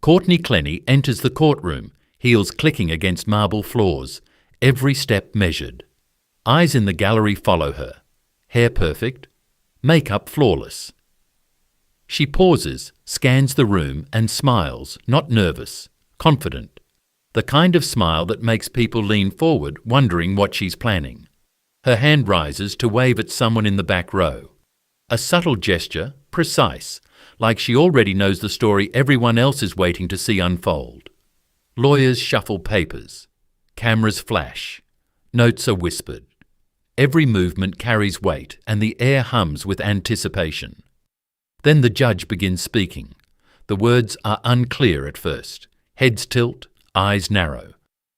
Courtney Clenney enters the courtroom, heels clicking against marble floors, every step measured. Eyes in the gallery follow her. Hair perfect, makeup flawless. She pauses, scans the room and smiles, not nervous, confident. The kind of smile that makes people lean forward, wondering what she's planning. Her hand rises to wave at someone in the back row. A subtle gesture, precise, like she already knows the story everyone else is waiting to see unfold. Lawyers shuffle papers. Cameras flash. Notes are whispered. Every movement carries weight and the air hums with anticipation. Then the judge begins speaking. The words are unclear at first. Heads tilt, eyes narrow.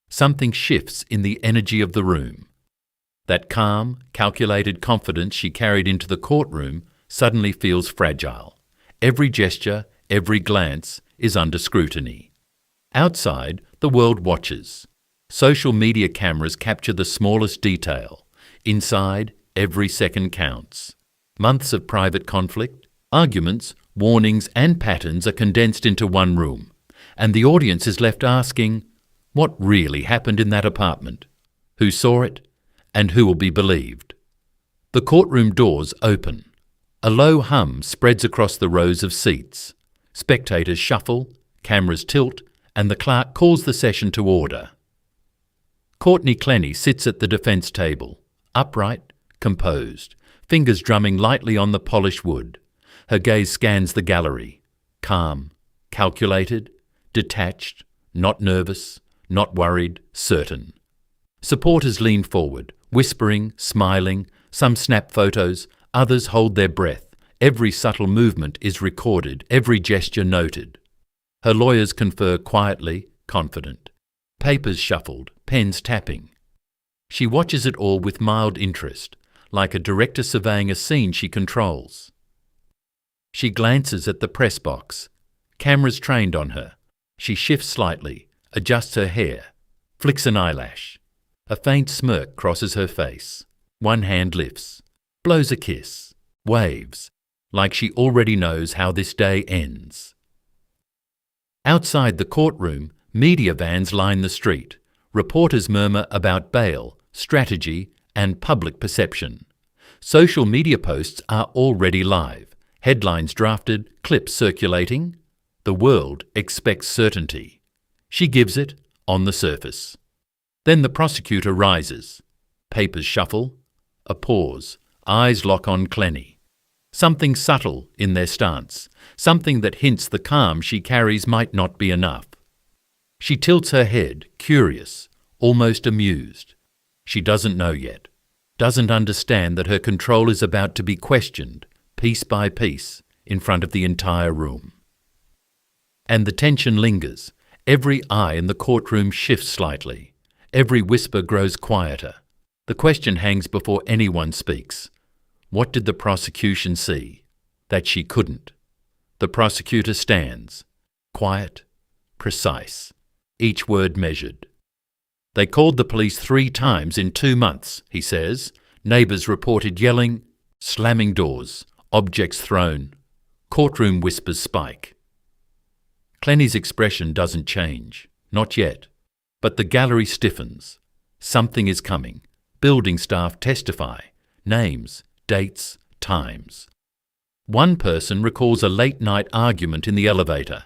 Something shifts in the energy of the room. That calm, calculated confidence she carried into the courtroom suddenly feels fragile. Every gesture, every glance is under scrutiny. Outside, the world watches. Social media cameras capture the smallest detail. Inside, every second counts. Months of private conflict, arguments, warnings and patterns are condensed into one room, and the audience is left asking, what really happened in that apartment? Who saw it? And who will be believed? The courtroom doors open. A low hum spreads across the rows of seats. Spectators shuffle, cameras tilt, and the clerk calls the session to order. Courtney Clenney sits at the defence table, upright, composed, fingers drumming lightly on the polished wood. Her gaze scans the gallery, calm, calculated, detached, not nervous, not worried, certain. Supporters lean forward, whispering, smiling, some snap photos, others hold their breath. Every subtle movement is recorded, every gesture noted. Her lawyers confer quietly, confident. Papers shuffled, pens tapping. She watches it all with mild interest, like a director surveying a scene she controls. She glances at the press box. Cameras trained on her. She shifts slightly, adjusts her hair, flicks an eyelash. A faint smirk crosses her face. One hand lifts, blows a kiss, waves, like she already knows how this day ends. Outside the courtroom, media vans line the street. Reporters murmur about bail, strategy, and public perception. Social media posts are already live. Headlines drafted, clips circulating. The world expects certainty. She gives it on the surface. Then the prosecutor rises. Papers shuffle. A pause. Eyes lock on Clenney. Something subtle in their stance. Something that hints the calm she carries might not be enough. She tilts her head, curious, almost amused. She doesn't know yet. Doesn't understand that her control is about to be questioned, piece by piece, in front of the entire room. And the tension lingers. Every eye in the courtroom shifts slightly. Every whisper grows quieter. The question hangs before anyone speaks. What did the prosecution see? That she couldn't. The prosecutor stands, quiet, precise, each word measured. They called the police 3 times in 2 months, he says. Neighbours reported yelling, slamming doors, objects thrown. Courtroom whispers spike. Clenney's expression doesn't change, not yet. But the gallery stiffens. Something is coming. Building staff testify. Names, dates, times. One person recalls a late-night argument in the elevator.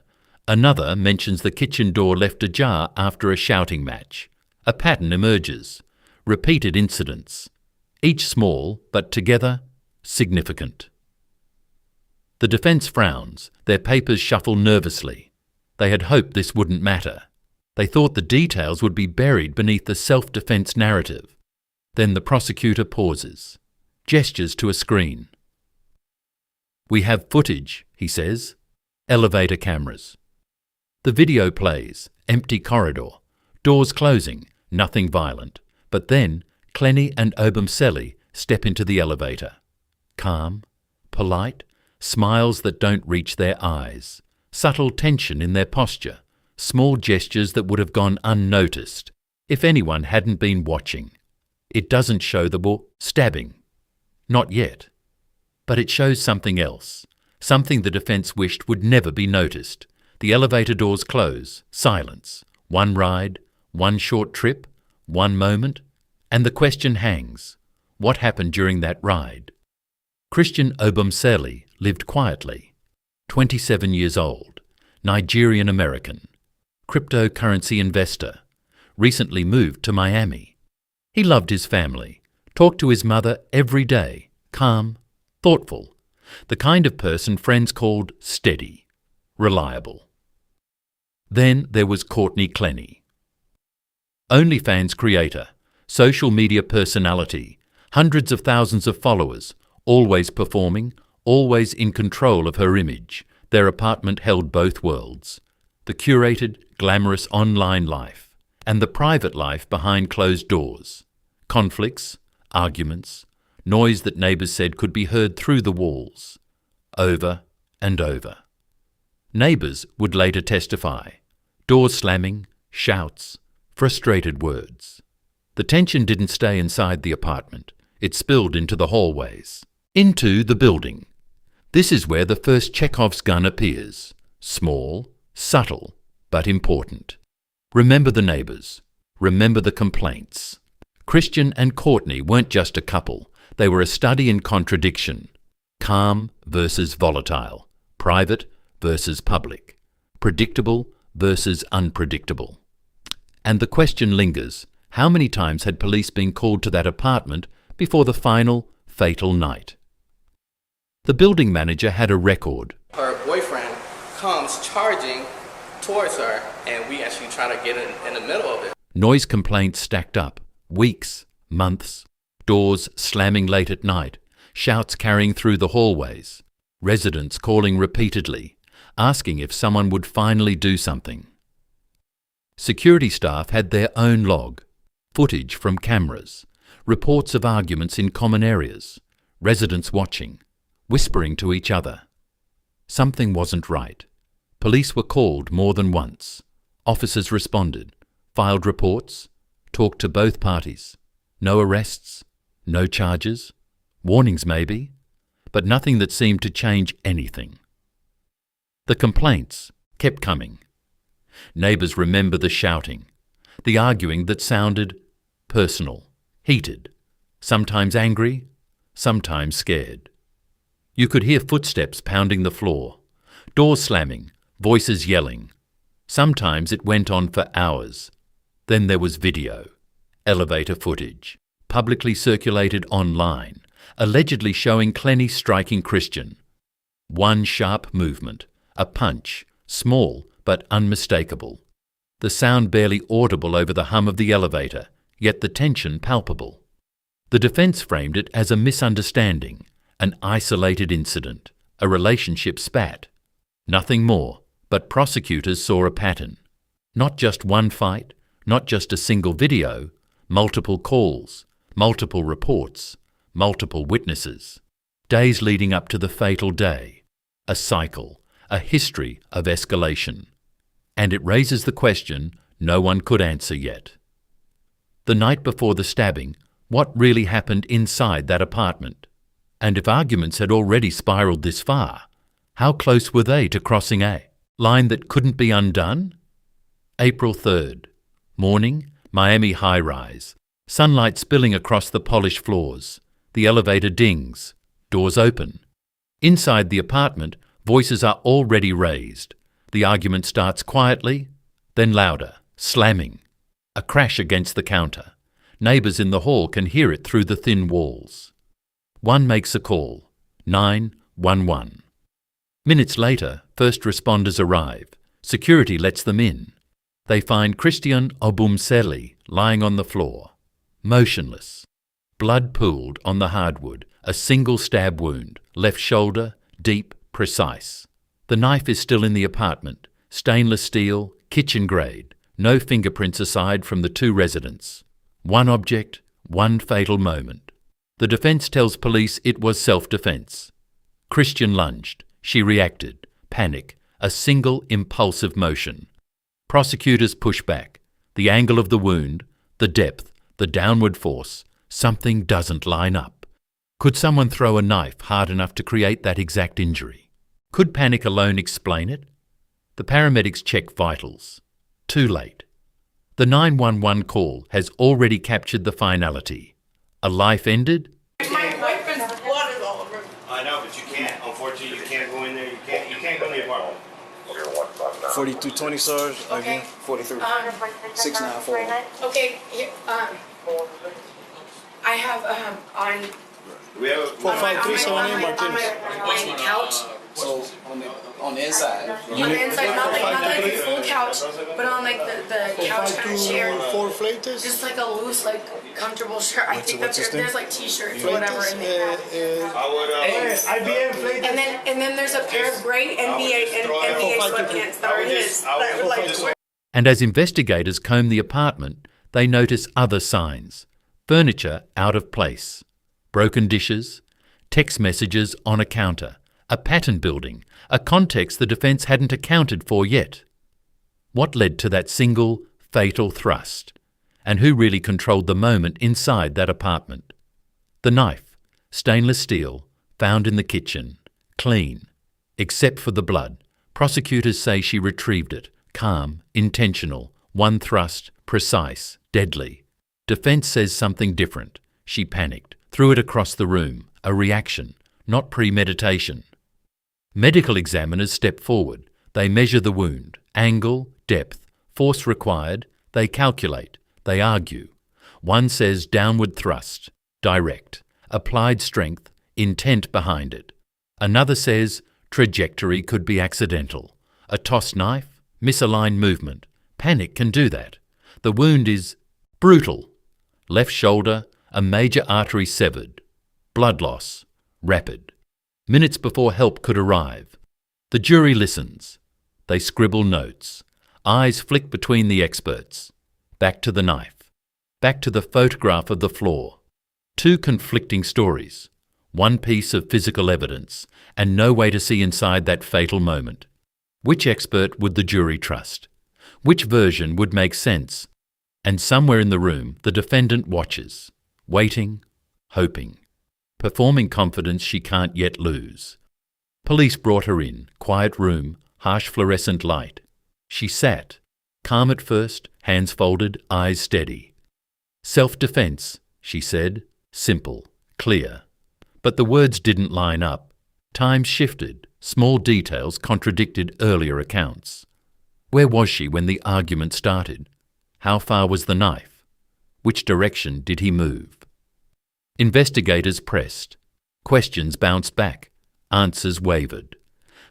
Another mentions the kitchen door left ajar after a shouting match. A pattern emerges. Repeated incidents. Each small, but together, significant. The defence frowns. Their papers shuffle nervously. They had hoped this wouldn't matter. They thought the details would be buried beneath the self-defense narrative. Then the prosecutor pauses, gestures to a screen. We have footage, he says. Elevator cameras. The video plays, empty corridor, doors closing, nothing violent. But then Clenney and Obumseli step into the elevator. Calm, polite, smiles that don't reach their eyes, subtle tension in their posture. Small gestures that would have gone unnoticed if anyone hadn't been watching. It doesn't show the stabbing. Not yet. But it shows something else. Something the defence wished would never be noticed. The elevator doors close. Silence. One ride, one short trip, one moment, and the question hangs. What happened during that ride? Christian Obumseli lived quietly. 27 years old. Nigerian-American. Cryptocurrency investor. Recently moved to Miami. He loved his family. Talked to his mother every day. Calm. Thoughtful. The kind of person friends called steady. Reliable. Then there was Courtney Clenney. OnlyFans creator. Social media personality. Hundreds of thousands of followers. Always performing. Always in control of her image. Their apartment held both worlds. The curated, glamorous online life and the private life behind closed doors. Conflicts, arguments, noise that neighbours said could be heard through the walls. Over and over. Neighbours would later testify. Doors slamming, shouts, frustrated words. The tension didn't stay inside the apartment. It spilled into the hallways. Into the building. This is where the first Chekhov's gun appears. Small, subtle, but important. Remember the neighbours. Remember the complaints. Christian and Courtney weren't just a couple. They were a study in contradiction. Calm versus volatile. Private versus public. Predictable versus unpredictable. And the question lingers. How many times had police been called to that apartment before the final, fatal night? The building manager had a record. Her boyfriend comes charging towards her, and we actually try to get in the middle of it. Noise complaints stacked up. Weeks, months. Doors slamming late at night. Shouts carrying through the hallways. Residents calling repeatedly, asking if someone would finally do something. Security staff had their own log. Footage from cameras. Reports of arguments in common areas. Residents watching. Whispering to each other. Something wasn't right. Police were called more than once. Officers responded, filed reports, talked to both parties. No arrests, no charges, warnings maybe, but nothing that seemed to change anything. The complaints kept coming. Neighbours remember the shouting, the arguing that sounded personal, heated, sometimes angry, sometimes scared. You could hear footsteps pounding the floor, doors slamming, voices yelling. Sometimes it went on for hours. Then there was video, elevator footage, publicly circulated online, allegedly showing Clenney striking Christian. One sharp movement, a punch, small but unmistakable. The sound barely audible over the hum of the elevator, yet the tension palpable. The defence framed it as a misunderstanding, an isolated incident, a relationship spat. Nothing more, but prosecutors saw a pattern. Not just one fight, not just a single video, multiple calls, multiple reports, multiple witnesses. Days leading up to the fatal day. A cycle, a history of escalation. And it raises the question no one could answer yet. The night before the stabbing, what really happened inside that apartment? And if arguments had already spiraled this far, how close were they to crossing a line that couldn't be undone? April 3rd. Morning, Miami high-rise. Sunlight spilling across the polished floors. The elevator dings. Doors open. Inside the apartment, voices are already raised. The argument starts quietly, then louder, slamming. A crash against the counter. Neighbours in the hall can hear it through the thin walls. One makes a call. 911. Minutes later, first responders arrive. Security lets them in. They find Christian Obumseli lying on the floor, motionless. Blood pooled on the hardwood, a single stab wound, left shoulder, deep, precise. The knife is still in the apartment, stainless steel, kitchen grade, no fingerprints aside from the two residents. One object, one fatal moment. The defence tells police it was self-defence. Christian lunged. She reacted. Panic. A single impulsive motion. Prosecutors push back. The angle of the wound, the depth, the downward force. Something doesn't line up. Could someone throw a knife hard enough to create that exact injury? Could panic alone explain it? The paramedics check vitals. Too late. The 911 call has already captured the finality. A life ended? My boyfriend's blood is all over. I know, but you can't. Unfortunately, you can't go in there. You can't go in the apartment. 4220 SARS, Okay. again, 43. 694. Okay, here, I have on We have a, 45378 my couch. So, on the inside. On the inside, not like a full couch, but on like the couch kind of chair. 4 flatus. Just like a loose, like comfortable shirt. I think what's his name? there's like t-shirts or whatever in there. IBM plate. And then there's a pair of gray NBA sweatpants that are his. That I would like to wear. And as investigators comb the apartment, they notice other signs. Furniture out of place. Broken dishes. Text messages on a counter. A pattern building. A context the defence hadn't accounted for yet. What led to that single, fatal thrust? And who really controlled the moment inside that apartment? The knife, stainless steel, found in the kitchen, clean. Except for the blood. Prosecutors say she retrieved it, calm, intentional, one thrust, precise, deadly. Defence says something different. She panicked, threw it across the room, a reaction, not premeditation. Medical examiners step forward. They measure the wound, angle, depth, force required. They calculate. They argue. One says downward thrust, direct, applied strength, intent behind it. Another says trajectory could be accidental. A tossed knife, misaligned movement. Panic can do that. The wound is brutal. Left shoulder, a major artery severed. Blood loss, rapid. Minutes before help could arrive. The jury listens. They scribble notes. Eyes flick between the experts. Back to the knife. Back to the photograph of the floor. Two conflicting stories. One piece of physical evidence, and no way to see inside that fatal moment. Which expert would the jury trust? Which version would make sense? And somewhere in the room, the defendant watches, waiting, hoping, performing confidence she can't yet lose. Police brought her in, quiet room, harsh fluorescent light. She sat, calm at first, hands folded, eyes steady. Self-defense, she said, simple, clear. But the words didn't line up. Time shifted, small details contradicted earlier accounts. Where was she when the argument started? How far was the knife? Which direction did he move? Investigators pressed. Questions bounced back. Answers wavered.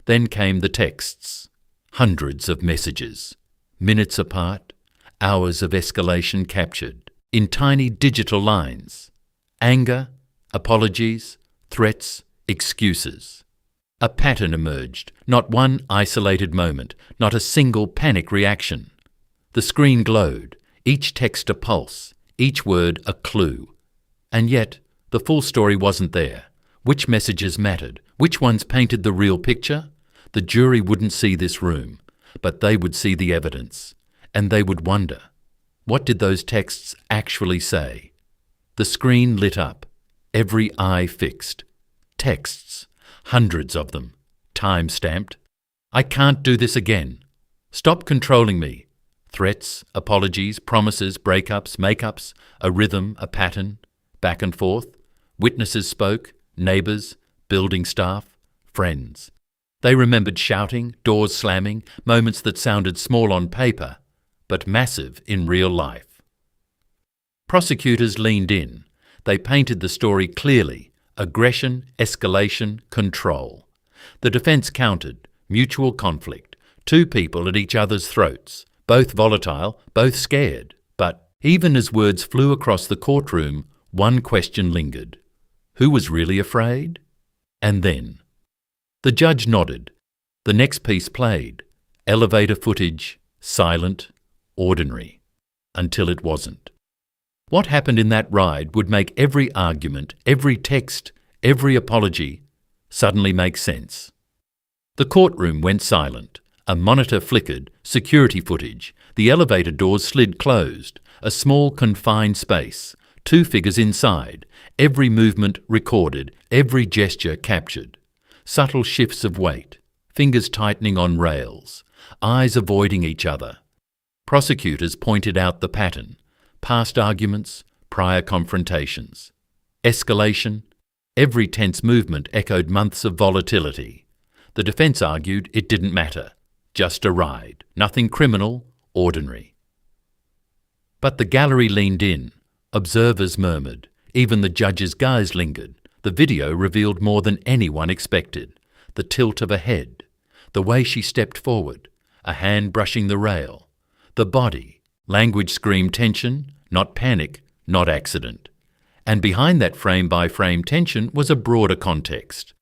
Then came the texts. Hundreds of messages. Minutes apart. Hours of escalation captured. In tiny digital lines. Anger, apologies, threats, excuses. A pattern emerged. Not one isolated moment. Not a single panic reaction. The screen glowed. Each text a pulse. Each word a clue. And yet, the full story wasn't there. Which messages mattered? Which ones painted the real picture? The jury wouldn't see this room, but they would see the evidence. And they would wonder, what did those texts actually say? The screen lit up, every eye fixed. Texts, hundreds of them, time-stamped. I can't do this again. Stop controlling me. Threats, apologies, promises, breakups, makeups, a rhythm, a pattern, back and forth. Witnesses spoke, neighbours, building staff, friends. They remembered shouting, doors slamming, moments that sounded small on paper, but massive in real life. Prosecutors leaned in. They painted the story clearly: aggression, escalation, control. The defence countered: mutual conflict, two people at each other's throats, both volatile, both scared. But even as words flew across the courtroom, one question lingered. Who was really afraid? And then the judge nodded. The next piece played. Elevator footage, silent, ordinary, until it wasn't. What happened in that ride would make every argument, every text, every apology suddenly make sense. The courtroom went silent. A monitor flickered, security footage. The elevator doors slid closed. A small confined space. Two figures inside. Every movement recorded, every gesture captured. Subtle shifts of weight. Fingers tightening on rails. eyes avoiding each other. Prosecutors pointed out the pattern: past arguments, prior confrontations. Escalation. Every tense movement echoed months of volatility. The defence argued it didn't matter. Just a ride. Nothing criminal, ordinary. But the gallery leaned in. Observers murmured. Even the judge's gaze lingered. The video revealed more than anyone expected. The tilt of a head. The way she stepped forward. A hand brushing the rail. The body. Language screamed tension, not panic, not accident. And behind that frame-by-frame tension was a broader context.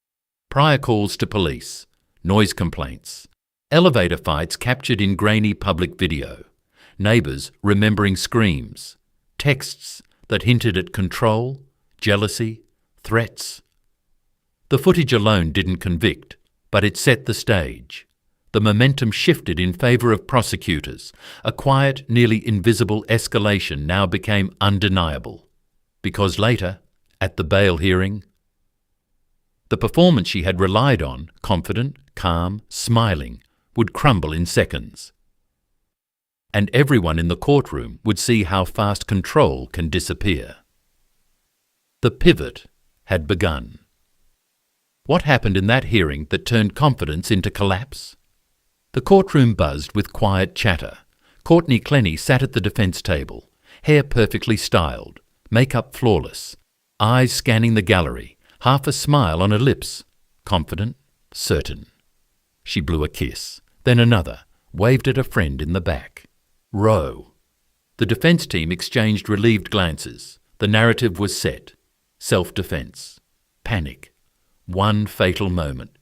Prior calls to police. Noise complaints. Elevator fights captured in grainy public video. Neighbours remembering screams. Texts that hinted at control, jealousy, threats. The footage alone didn't convict, but it set the stage. The momentum shifted in favour of prosecutors. A quiet, nearly invisible escalation now became undeniable. Because later, at the bail hearing, the performance she had relied on, confident, calm, smiling, would crumble in seconds. And everyone in the courtroom would see how fast control can disappear. The pivot had begun. What happened in that hearing that turned confidence into collapse? The courtroom buzzed with quiet chatter. Courtney Clenney sat at the defence table, hair perfectly styled, makeup flawless, eyes scanning the gallery, half a smile on her lips, confident, certain. She blew a kiss, then another, waved at a friend in the back. Row. The defence team exchanged relieved glances. The narrative was set. Self-defence. Panic. One fatal moment.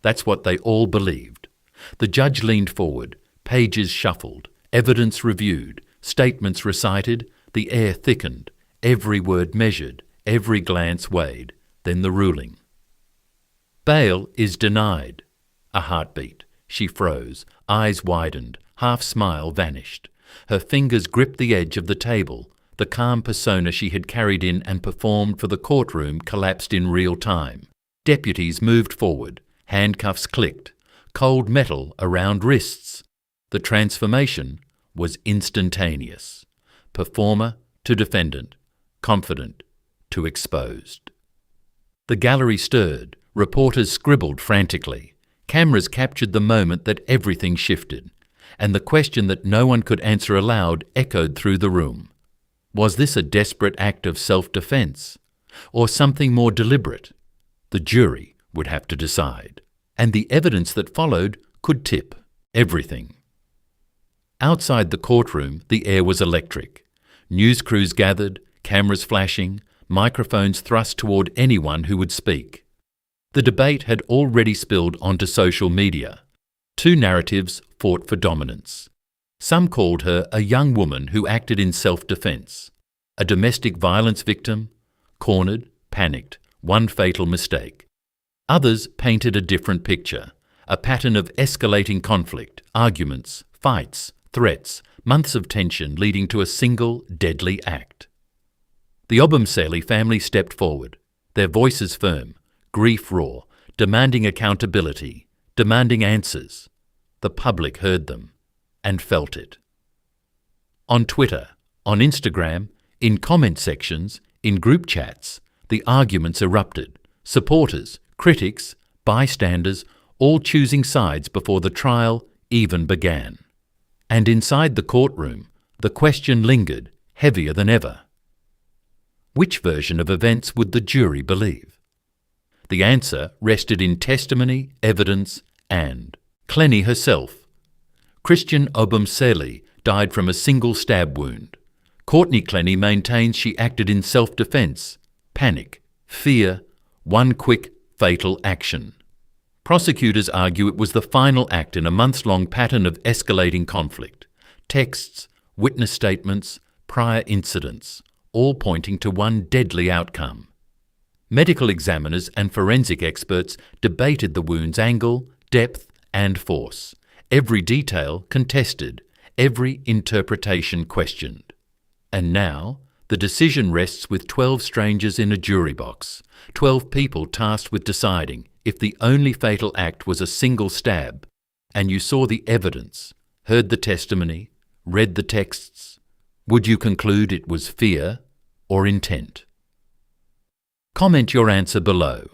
That's what they all believed. The judge leaned forward, pages shuffled, evidence reviewed, statements recited, the air thickened, every word measured, every glance weighed, then the ruling. Bail is denied. A heartbeat. She froze, eyes widened, half-smile vanished. Her fingers gripped the edge of the table. The calm persona she had carried in and performed for the courtroom collapsed in real time. Deputies moved forward. Handcuffs clicked. Cold metal around wrists. The transformation was instantaneous. Performer to defendant. Confident to exposed. The gallery stirred. Reporters scribbled frantically. Cameras captured the moment that everything shifted. And the question that no one could answer aloud echoed through the room. Was this a desperate act of self-defence? Or something more deliberate? The jury would have to decide. And the evidence that followed could tip everything. Outside the courtroom, the air was electric. News crews gathered, cameras flashing, microphones thrust toward anyone who would speak. The debate had already spilled onto social media. Two narratives fought for dominance. Some called her a young woman who acted in self-defence, a domestic violence victim, cornered, panicked, one fatal mistake. Others painted a different picture, a pattern of escalating conflict, arguments, fights, threats, months of tension leading to a single deadly act. The Obumseli family stepped forward, their voices firm, grief raw, demanding accountability, demanding answers. The public heard them and felt it. On Twitter, on Instagram, in comment sections, in group chats, the arguments erupted. Supporters, critics, bystanders, all choosing sides before the trial even began. And inside the courtroom, the question lingered, heavier than ever. Which version of events would the jury believe? The answer rested in testimony, evidence, and Clenney herself. Christian Obumseli died from a single stab wound. Courtney Clenney maintains she acted in self-defence, panic, fear, one quick, fatal action. Prosecutors argue it was the final act in a months-long pattern of escalating conflict. Texts, witness statements, prior incidents, all pointing to one deadly outcome. Medical examiners and forensic experts debated the wound's angle, depth, and force. Every detail contested, every interpretation questioned. And now, the decision rests with 12 strangers in a jury box, 12 people tasked with deciding if the only fatal act was a single stab, and you saw the evidence, heard the testimony, read the texts, would you conclude it was fear or intent? Comment your answer below.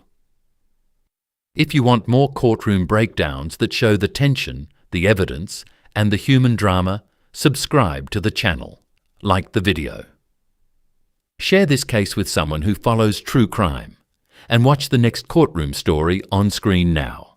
If you want more courtroom breakdowns that show the tension, the evidence, and the human drama, subscribe to the channel. Like the video. Share this case with someone who follows true crime, and watch the next courtroom story on screen now.